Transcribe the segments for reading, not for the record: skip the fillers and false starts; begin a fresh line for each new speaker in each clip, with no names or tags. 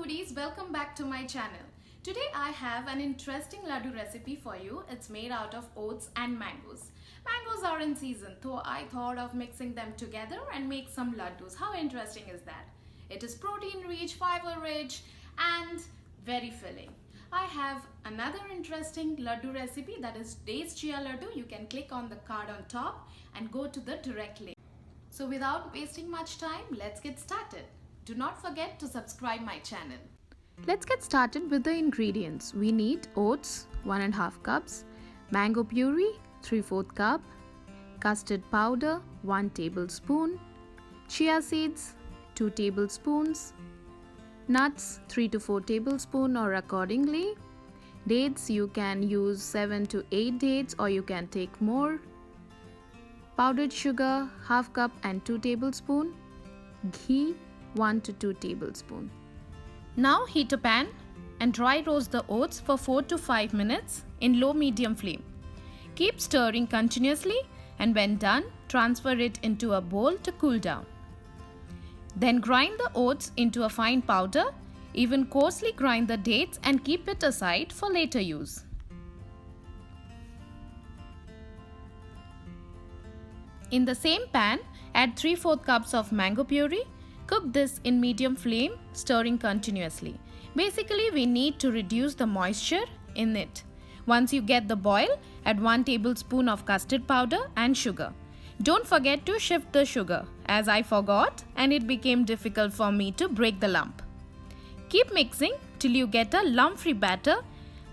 foodies, welcome back to my channel. Today I have an interesting laddu recipe for you. It's made out of oats and mangoes. Mangoes are in season, so I thought of mixing them together and make some laddus. How interesting is that? It is protein rich, fiber rich and very filling. I have another interesting laddu recipe, that is Days Chia Ladoo. You can click on the card on top and go to the direct link. So without wasting much time, let's get started. Do not forget to subscribe my channel.
Let's get started with the ingredients. We need oats 1.5 cups, mango puree 3/4 cup, custard powder 1 tablespoon, chia seeds 2 tablespoons, nuts 3 to 4 tablespoons or accordingly. Dates, you can use 7 to 8 dates or you can take more. Powdered sugar 1/2 cup and 2 tablespoons. Ghee 1 to 2 tablespoons. Now heat a pan and dry roast the oats for 4 to 5 minutes in low-medium flame. Keep stirring continuously and when done, transfer it into a bowl to cool down. Then grind the oats into a fine powder. Even coarsely grind the dates and keep it aside for later use. In the same pan, add 3/4 cups of mango puree. Cook this in medium flame, stirring continuously. Basically, we need to reduce the moisture in it. Once you get the boil, add 1 tablespoon of custard powder and sugar. Don't forget to shift the sugar, as I forgot and it became difficult for me to break the lump. Keep mixing till you get a lump-free batter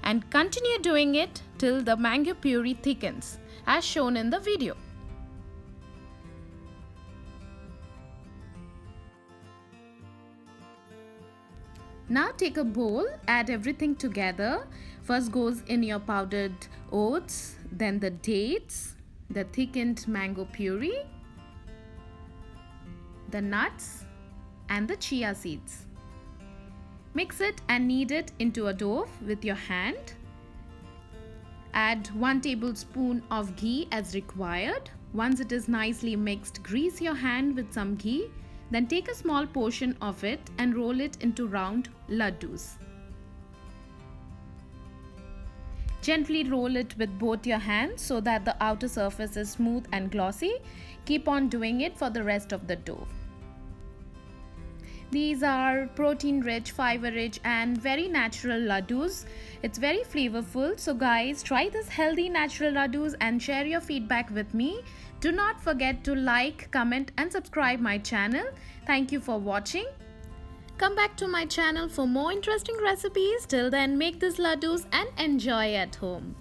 and continue doing it till the mango puree thickens, as shown in the video. Now take a bowl, add everything together. First goes in your powdered oats, then the dates, the thickened mango puree, the nuts and the chia seeds. Mix it and knead it into a dough with your hand. Add 1 tablespoon of ghee as required. Once it is nicely mixed, grease your hand with some ghee. Then take a small portion of it and roll it into round ladoos. Gently roll it with both your hands so that the outer surface is smooth and glossy. Keep on doing it for the rest of the dough. These are protein rich, fiber rich and very natural ladoos. It's very flavorful. So guys, try this healthy natural ladoos and share your feedback with me. Do not forget to like, comment and subscribe my channel. Thank you for watching. Come back to my channel for more interesting recipes. Till then, make these ladoos and enjoy at home.